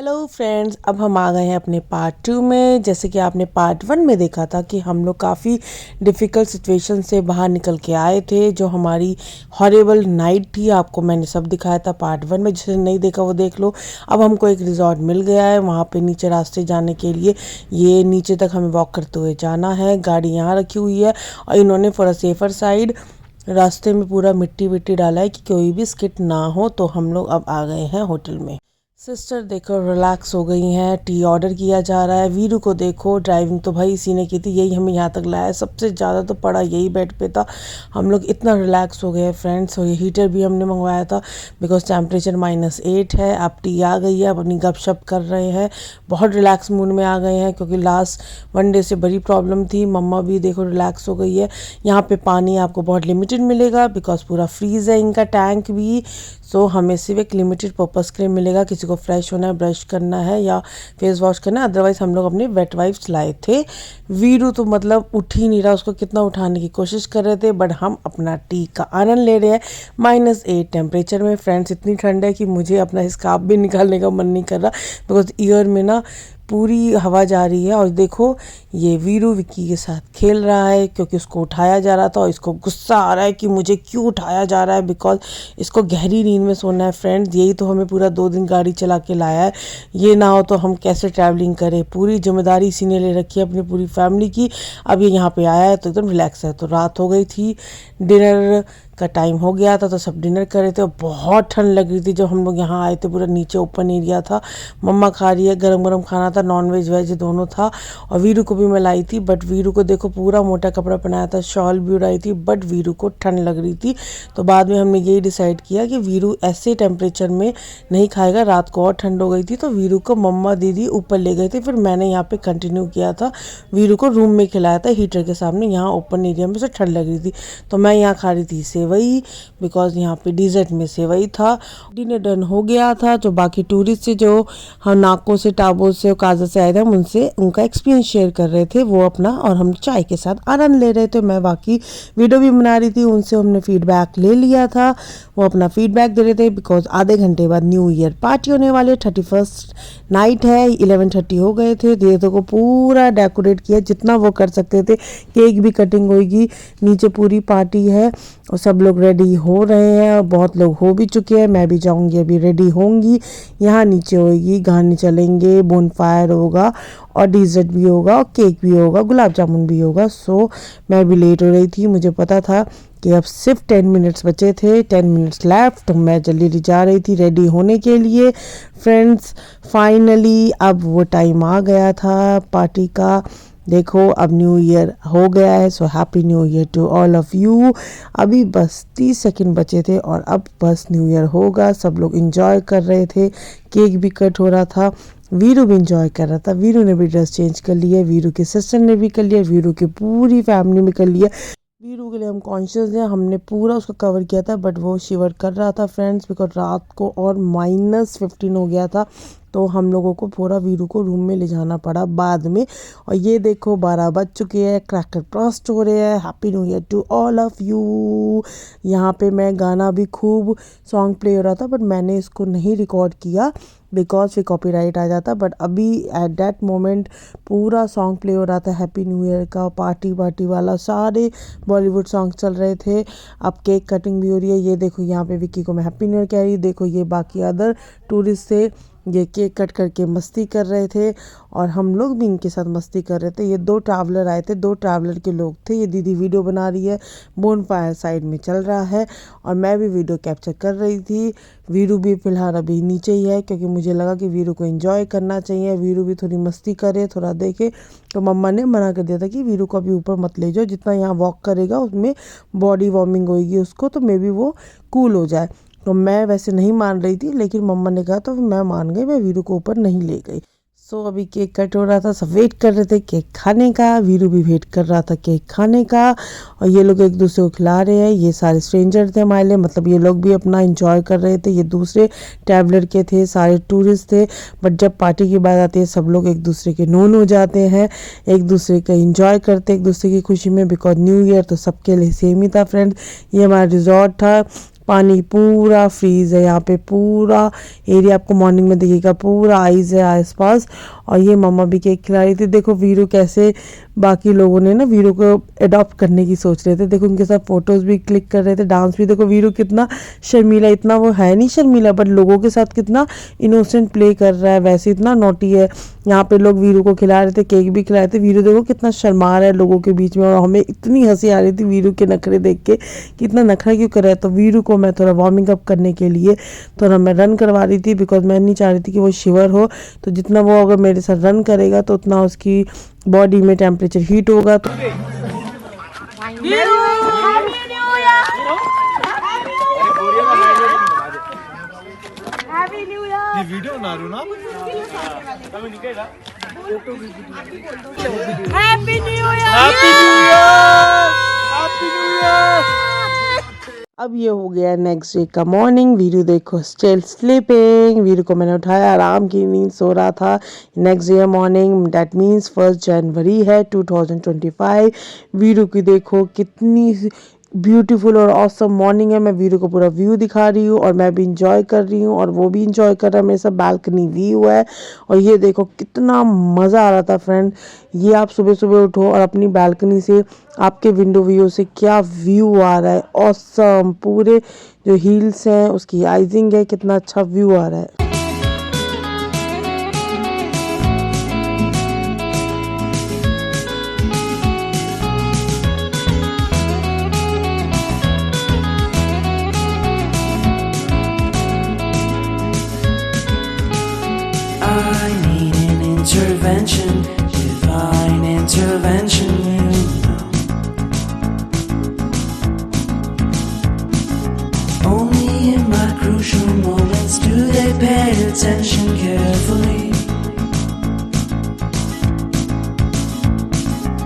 Hello friends, अब हम आ गए हैं अपने पार्ट 2 में। जैसे कि आपने पार्ट 1 में देखा था कि हम लोग काफ़ी डिफ़िकल्ट सिचुएशन से बाहर निकल के आए थे। जो हमारी हॉरिबल नाइट थी, आपको मैंने सब दिखाया था पार्ट 1 में। जिसने नहीं देखा वो देख लो। अब हमको एक रिजॉर्ट मिल गया है, वहाँ पे नीचे रास्ते जाने के लिए ये नीचे तक हमें वॉक करते हुए जाना है। गाड़ी यहाँ रखी हुई है और इन्होंने फॉर अ सेफर साइड रास्ते में पूरा मिट्टी विट्टी डाला है कि कोई भी स्किट ना हो। तो हम लोग अब आ गए हैं होटल में। सिस्टर देखो रिलैक्स हो गई हैं, टी ऑर्डर किया जा रहा है। वीरू को देखो, ड्राइविंग तो भाई इसी ने की थी, यही हमें यहाँ तक लाया है। सबसे ज़्यादा तो पड़ा यही बेड पे था। हम लोग इतना रिलैक्स हो गए फ्रेंड्स। और ये हीटर भी हमने मंगवाया था बिकॉज टेम्परेचर -8 है। अब टी आ गई है, अब अपनी गपशप कर रहे हैं। बहुत रिलैक्स मूड में आ गए हैं क्योंकि लास्ट 1 डे से बड़ी प्रॉब्लम थी। मम्मा भी देखो रिलैक्स हो गई है। यहाँ पे पानी आपको बहुत लिमिटेड मिलेगा बिकॉज पूरा फ्रीज़ है इनका टैंक भी। सो हमें सिर्फ एक लिमिटेड पर्पज़ के लिए मिलेगा। किसी को फ्रेश होना है, ब्रश करना है या फेस वॉश करना है। अदरवाइज़ हम लोग अपने वेट वाइप्स लाए थे। वीरू तो मतलब उठ ही नहीं रहा, उसको कितना उठाने की कोशिश कर रहे थे, बट हम अपना टी का आनंद ले रहे हैं -8 टेम्परेचर में। फ्रेंड्स इतनी ठंड है कि मुझे अपना स्कार्फ भी निकालने का मन नहीं कर रहा बिकॉज ईयर में ना पूरी हवा जा रही है। और देखो ये वीरू विक्की के साथ खेल रहा है क्योंकि उसको उठाया जा रहा था और इसको गुस्सा आ रहा है कि मुझे क्यों उठाया जा रहा है बिकॉज इसको गहरी नींद में सोना है। फ्रेंड्स यही तो हमें पूरा 2 दिन गाड़ी चला के लाया है। ये ना हो तो हम कैसे ट्रैवलिंग करें। पूरी जिम्मेदारी इसी ने ले रखी है अपनी पूरी फैमिली की। अब ये यहाँ पे आया है तो एकदम रिलैक्स है। तो रात हो गई थी, डिनर का टाइम हो गया था तो सब डिनर कर रहे थे और बहुत ठंड लग रही थी। जब हम लोग यहाँ आए थे पूरा नीचे ओपन एरिया था। मम्मा खा रही है, गरम गरम खाना था, नॉन वेज वेज दोनों था। और वीरू को भी मैं लाई थी बट वीरू को देखो पूरा मोटा कपड़ा पहनाया था, शॉल भी उड़ाई थी बट वीरू को ठंड लग रही थी। तो बाद में हमने यही डिसाइड किया कि वीरू ऐसे टेम्परेचर में नहीं खाएगा। रात को और ठंड हो गई थी तो वीरू को मम्मा दीदी ऊपर ले गए थे। फिर मैंने यहाँ पे कंटिन्यू किया था, वीरू को रूम में खिलाया था हीटर के सामने। यहाँ ओपन एरिया में से ठंड लग रही थी तो मैं यहाँ खा रही थी सेवई बिकॉज यहाँ पे डिज़र्ट में सेवई था। डिनर डन हो गया था। जो बाकी टूरिस्ट से जो हम नाको से, टाबो से और काजा से आए थे, हम उनसे उनका एक्सपीरियंस शेयर कर रहे थे वो अपना, और हम चाय के साथ आनंद ले रहे थे। मैं बाकी वीडियो भी बना रही थी, उनसे हमने फीडबैक ले लिया था। वो अपना फीडबैक दे रहे थे बिकॉज आधे घंटे बाद न्यू ईयर पार्टी होने वाले, 31st नाइट है। 11:30 हो गए थे। देवता को पूरा डेकोरेट किया जितना वो कर सकते थे। केक भी कटिंग होगी, नीचे पूरी पार्टी है और सब लोग रेडी हो रहे हैं और बहुत लोग हो भी चुके हैं। मैं भी जाऊंगी, अभी रेडी होंगी। यहाँ नीचे होगी, गाने चलेंगे, बोनफायर होगा और डिज़र्ट भी होगा और केक भी होगा, गुलाब जामुन भी होगा। सो मैं भी लेट हो रही थी। मुझे पता था कि अब सिर्फ 10 मिनट्स बचे थे, 10 मिनट्स लेफ्ट। तो मैं जल्दी जा रही थी रेडी होने के लिए। फ्रेंड्स फाइनली अब वो टाइम आ गया था पार्टी का। देखो अब न्यू ईयर हो गया है। So happy new year to all of you. अभी बस 30 सेकंड बचे थे और अब बस न्यू ईयर होगा। सब लोग इंजॉय कर रहे थे, केक भी कट हो रहा था। वीरू भी इंजॉय कर रहा था। वीरू ने भी ड्रेस चेंज कर लिया, वीरू के सिस्टर ने भी कर लिया, वीरू की पूरी फैमिली में कर लिया। वीरू के लिए हम कॉन्शियस हैं, हमने पूरा उसको कवर किया था बट वो शिवर कर रहा था फ्रेंड्स बिकॉज रात को और -15 हो गया था। तो हम लोगों को पूरा वीरू को रूम में ले जाना पड़ा बाद में। और ये देखो 12 बज चुके हैं, क्रैकर ब्रस्ट हो रहे हैं। Happy new year to all of you. यहाँ पे मैं गाना भी खूब सॉन्ग प्ले हो रहा था बट मैंने इसको नहीं रिकॉर्ड किया बिकॉज फिर कॉपीराइट आ जाता। बट अभी एट दैट मोमेंट पूरा सॉन्ग प्ले हो रहा था हैप्पी न्यू ईयर का, पार्टी पार्टी वाला, सारे बॉलीवुड सॉन्ग चल रहे थे। अब केक कटिंग भी हो रही है। ये देखो यहाँ पे विक्की को मैं हैप्पी न्यू ईयर कह रही। देखो ये बाकी अदर टूरिस्ट थे, ये केक कट करके मस्ती कर रहे थे और हम लोग भी इनके साथ मस्ती कर रहे थे। ये 2 ट्रैवलर आए थे, 2 ट्रैवलर के लोग थे। ये दीदी वीडियो बना रही है, बोनफायर साइड में चल रहा है और मैं भी वीडियो कैप्चर कर रही थी। वीरू भी फिलहाल अभी नीचे ही है क्योंकि मुझे लगा कि वीरू को एंजॉय करना चाहिए, वीरू भी थोड़ी मस्ती करे, थोड़ा देखे। तो मम्मा ने मना कर दिया था कि वीरू को अभी ऊपर मत ले जाओ, जितना यहाँ वॉक करेगा उसमें बॉडी वार्मिंग होगी उसको, तो मे बी वो कूल हो जाए। तो मैं वैसे नहीं मान रही थी लेकिन मम्मा ने कहा तो मैं मान गई, मैं वीरू को ऊपर नहीं ले गई। सो अभी केक कट हो रहा था, सब वेट कर रहे थे केक खाने का। वीरू भी वेट कर रहा था केक खाने का और ये लोग एक दूसरे को खिला रहे हैं। ये सारे स्ट्रेंजर थे हमारे लिए, मतलब ये लोग भी अपना एंजॉय कर रहे थे। ये दूसरे ट्रैवलर के थे, सारे टूरिस्ट थे। बट जब पार्टी की बात आती है सब लोग एक दूसरे के नोन हो जाते हैं, एक दूसरे का एंजॉय करते एक दूसरे की खुशी में बिकॉज न्यू ईयर तो सबके लिए सेम ही था फ्रेंड्स। ये हमारा रिजॉर्ट था, पानी पूरा फ्रीज है यहाँ पे, पूरा एरिया आपको मॉर्निंग में दिखेगा, पूरा आइज है आसपास। और ये मम्मा भी केक खिला रही थी। देखो वीरू कैसे बाकी लोगों ने ना वीरू को अडॉप्ट करने की सोच रहे थे। देखो उनके साथ फोटोज भी क्लिक कर रहे थे, डांस भी। देखो वीरू कितना शर्मीला, इतना वो है नहीं शर्मीला, बट लोगों के साथ कितना इनोसेंट प्ले कर रहा है, वैसे इतना नोटी है। यहाँ पे लोग वीरू को खिला रहे थे, केक भी खिला रहे थे। वीरू देखो कितना शर्मा रहा है लोगों के बीच में, और हमें इतनी हंसी आ रही थी वीरू के नखरे देख के, कितना नखरा क्यों कर रहा है। तो वीरू को मैं थोड़ा वार्मिंग अप करने के लिए थोड़ा मैं रन करवा रही थी, बिकॉज मैं नहीं चाह रही थी कि वो शिवर हो। तो जितना वो अगर मेरे साथ रन करेगा तो उतना उसकी बॉडी में टेम्परेचर हीट होगा। तो वीडियो बना रही हूँ ना। Happy new year. Happy new year, happy new year. अब ये हो गया नेक्स्ट डे का मॉर्निंग। वीरू देखो स्टिल स्लीपिंग। वीरू को मैंने उठाया, आराम की नींद सो रहा था। Next day morning, that means 1 जनवरी है 2025। वीरू की देखो कितनी ब्यूटीफुल और ऑसम मॉर्निंग है। मैं वीरू को पूरा व्यू दिखा रही हूँ और मैं भी इंजॉय कर रही हूँ और वो भी इंजॉय कर रहा है। मेरे सब बालकनी व्यू है और ये देखो कितना मज़ा आ रहा था फ्रेंड। ये आप सुबह सुबह उठो और अपनी बालकनी से आपके विंडो व्यू से क्या व्यू आ रहा है, ऑसम। पूरे जो हिल्स हैं उसकी आइजिंग है, कितना अच्छा व्यू आ रहा है। I need an intervention, divine intervention, you know. Only in my crucial moments do they pay attention carefully.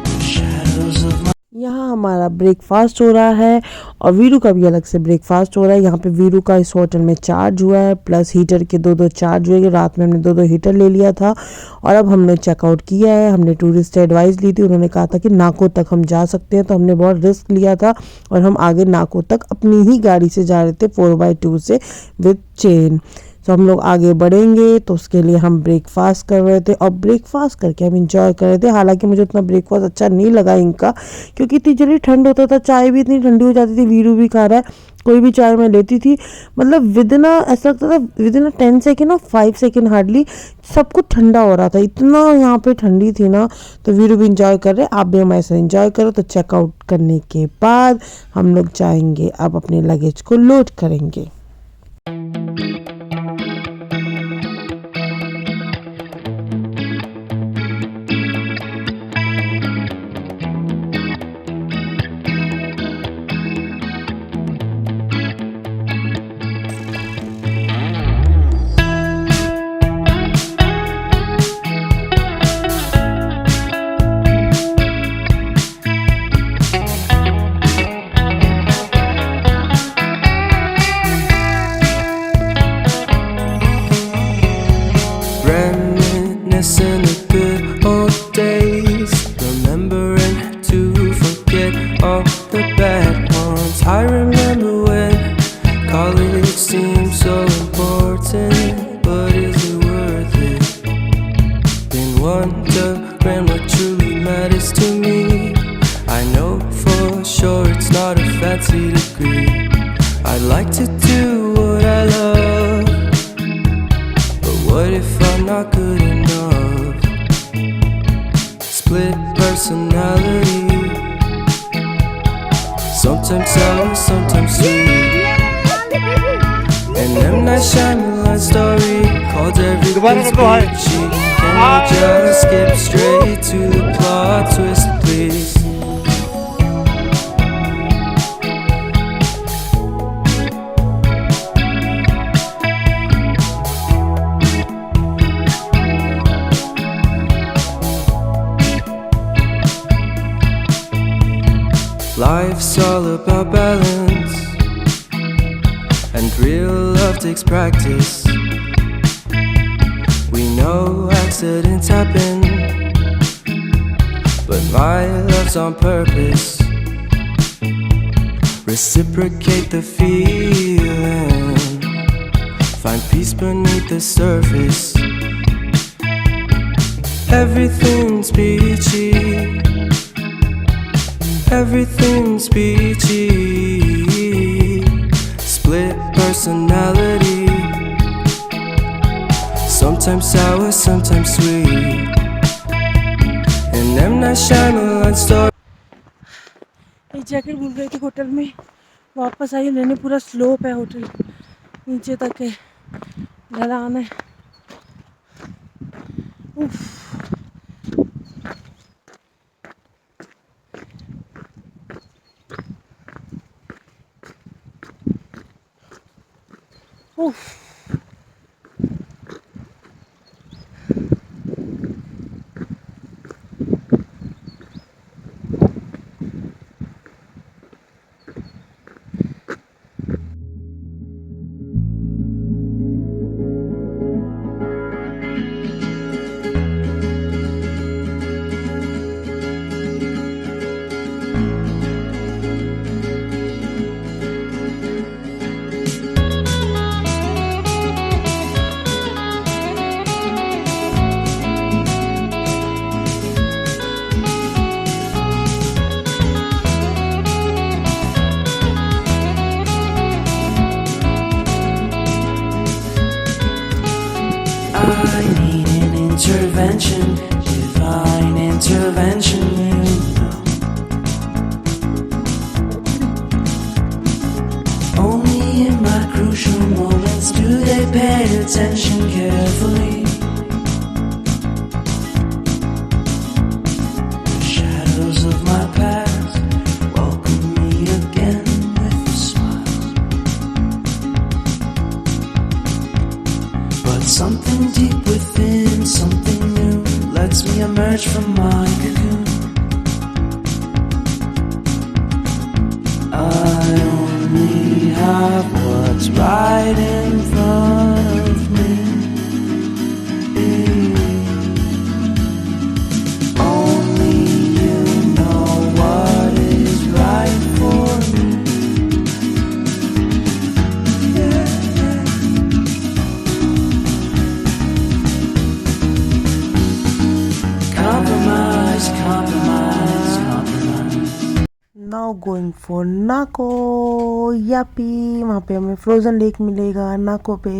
The shadows of my यहाँ हमारा ब्रेकफास्ट हो रहा है और वीरू का भी अलग से ब्रेकफास्ट हो रहा है। यहाँ पे वीरू का इस होटल में चार्ज हुआ है, प्लस हीटर के 2-2 चार्ज हुए। रात में हमने 2-2 हीटर ले लिया था और अब हमने चेकआउट किया है। हमने टूरिस्ट से एडवाइस ली थी, उन्होंने कहा था कि नाको तक हम जा सकते हैं, तो हमने बहुत रिस्क लिया था और हम आगे नाको तक अपनी ही गाड़ी से जा रहे थे 4x2 से विद चेन। तो हम लोग आगे बढ़ेंगे, तो उसके लिए हम ब्रेकफास्ट कर रहे थे और ब्रेकफास्ट करके हम इंजॉय कर रहे थे। हालांकि मुझे उतना ब्रेकफास्ट अच्छा नहीं लगा इनका, क्योंकि इतनी जल्दी ठंड होता था, चाय भी इतनी ठंडी हो जाती थी। वीरू भी खा रहा है, कोई भी चाय मैं लेती थी मतलब विदिन ऐसा लगता था विदिन 10 सेकेंड और 5 सेकेंड हार्डली सब कुछ ठंडा हो रहा था, इतना यहाँ पे ठंडी थी ना। तो वीरू भी इंजॉय कर रहे, आप भी हमारे साथ इंजॉय करो। तो चेकआउट करने के बाद हम लोग जाएंगे, अब अपने लगेज को लोड करेंगे। reminiscing the good old days, remembering to forget all the bad ones. I remember when college seemed so important, but is it worth it? Been wondering what truly matters to me. I know for sure it's not a fancy degree. I'd like to do what I love, but what if I'm not good enough? Split personality, sometimes sour, sometimes sweet. An M. Night Shyamalan story called Everything's Peachy. Can we just skip straight to the plot twist, please? Life's all about balance, and real love takes practice. We know accidents happen, but my love's on purpose. Reciprocate the feeling. Find peace beneath the surface. Everything's peachy. Everything's peachy. Split personality. Sometimes sour, sometimes sweet. And M. Night Shyamalan story. एक jacket भूल गई थी hotel में, वापस आई लेने। पूरा slope है hotel, नीचे तक है, ढलान है। उफ। उफ। I need an intervention, divine intervention, you know. Only in my crucial moments do they pay attention carefully. The shadows of my past welcome me again with a smile. But something deep within, something new, lets me emerge from my cocoon. I only have what's right in front of me. Only you know what is right for me. Compromise, compromise, compromise. Now going for नाको यापी। वहाँ पे हमें frozen lake मिलेगा नाको पे।